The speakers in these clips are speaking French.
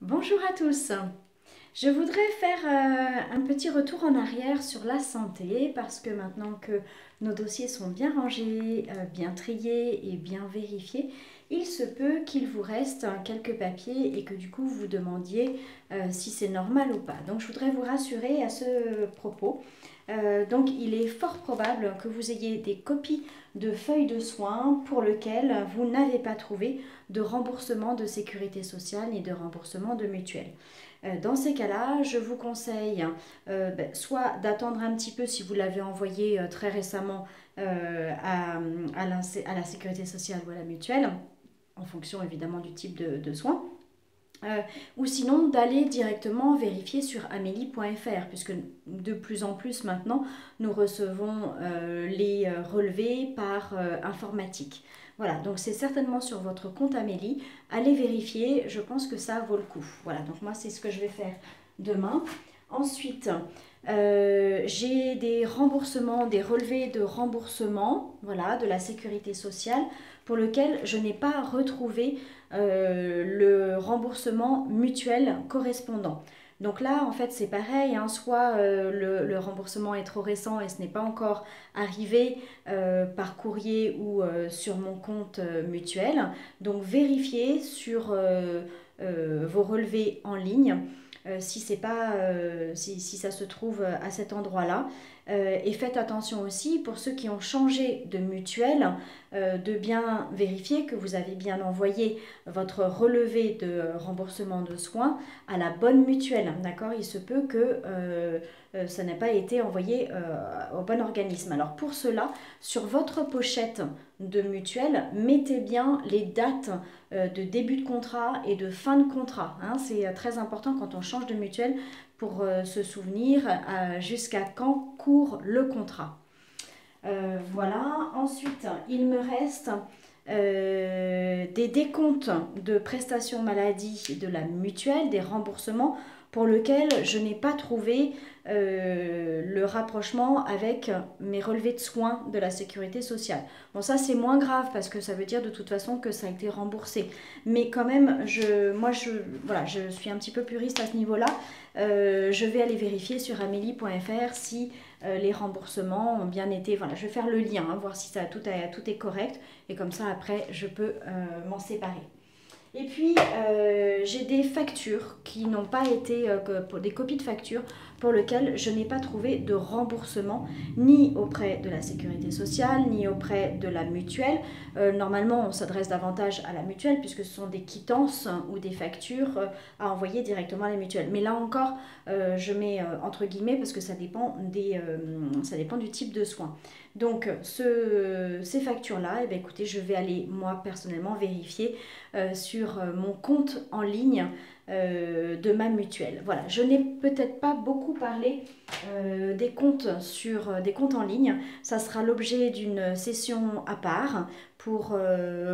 Bonjour à tous. Je voudrais faire un petit retour en arrière sur la santé parce que maintenant que nos dossiers sont bien rangés, bien triés et bien vérifiés, il se peut qu'il vous reste quelques papiers et que du coup vous vous demandiez si c'est normal ou pas. Donc je voudrais vous rassurer à ce propos. Donc il est fort probable que vous ayez des copies de feuilles de soins pour lesquelles vous n'avez pas trouvé de remboursement de sécurité sociale ni de remboursement de mutuelle. Dans ces cas-là, je vous conseille soit d'attendre un petit peu si vous l'avez envoyé très récemment à la sécurité sociale ou à la mutuelle, en fonction évidemment du type de soins. Ou sinon d'aller directement vérifier sur amélie.fr puisque de plus en plus maintenant nous recevons les relevés par informatique. Voilà, donc c'est certainement sur votre compte Amélie. Allez vérifier, je pense que ça vaut le coup. Voilà, donc moi c'est ce que je vais faire demain. Ensuite, j'ai des remboursements, des relevés de remboursement, voilà, de la sécurité sociale pour lequel je n'ai pas retrouvé le remboursement mutuel correspondant. Donc là, en fait, c'est pareil, hein, soit le remboursement est trop récent et ce n'est pas encore arrivé par courrier ou sur mon compte mutuel. Donc vérifiez sur vos relevés en ligne si c'est pas si ça se trouve à cet endroit-là. Et faites attention aussi pour ceux qui ont changé de mutuelle de bien vérifier que vous avez bien envoyé votre relevé de remboursement de soins à la bonne mutuelle. D'accord? Il se peut que ça n'ait pas été envoyé au bon organisme. Alors pour cela, sur votre pochette de mutuelle, mettez bien les dates de début de contrat et de fin de contrat. Hein. C'est très important quand on change de mutuelle pour se souvenir jusqu'à quand court le contrat. Voilà. Ensuite, il me reste des décomptes de prestations maladie de la mutuelle, des remboursements pour lesquels je n'ai pas trouvé le rapprochement avec mes relevés de soins de la sécurité sociale. Bon, ça c'est moins grave parce que ça veut dire de toute façon que ça a été remboursé. Mais quand même, voilà, je suis un petit peu puriste à ce niveau-là. Je vais aller vérifier sur amélie.fr si les remboursements ont bien été. Voilà, je vais faire le lien, hein, voir si tout est correct. Et comme ça, après, je peux m'en séparer. Et puis, j'ai des factures qui n'ont pas été, pour des copies de factures pour lesquelles je n'ai pas trouvé de remboursement ni auprès de la sécurité sociale, ni auprès de la mutuelle. Normalement, on s'adresse davantage à la mutuelle puisque ce sont des quittances ou des factures à envoyer directement à la mutuelle. Mais là encore, je mets entre guillemets parce que ça dépend du type de soins. Donc, ces factures-là, eh bien, écoutez, je vais aller moi personnellement vérifier sur mon compte en ligne de ma mutuelle. Voilà, je n'ai peut-être pas beaucoup parlé des comptes des comptes en ligne. Ça sera l'objet d'une session à part pour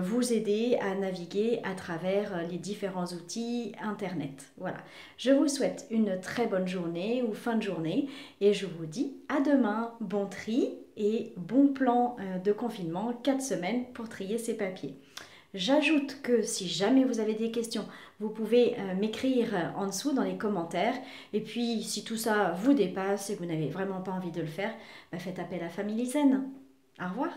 vous aider à naviguer à travers les différents outils Internet. Voilà, je vous souhaite une très bonne journée ou fin de journée et je vous dis à demain. Bon tri et bon plan de confinement, 4 semaines pour trier ces papiers. J'ajoute que si jamais vous avez des questions, vous pouvez m'écrire en dessous dans les commentaires. Et puis, si tout ça vous dépasse et que vous n'avez vraiment pas envie de le faire, faites appel à Family Zen. Au revoir.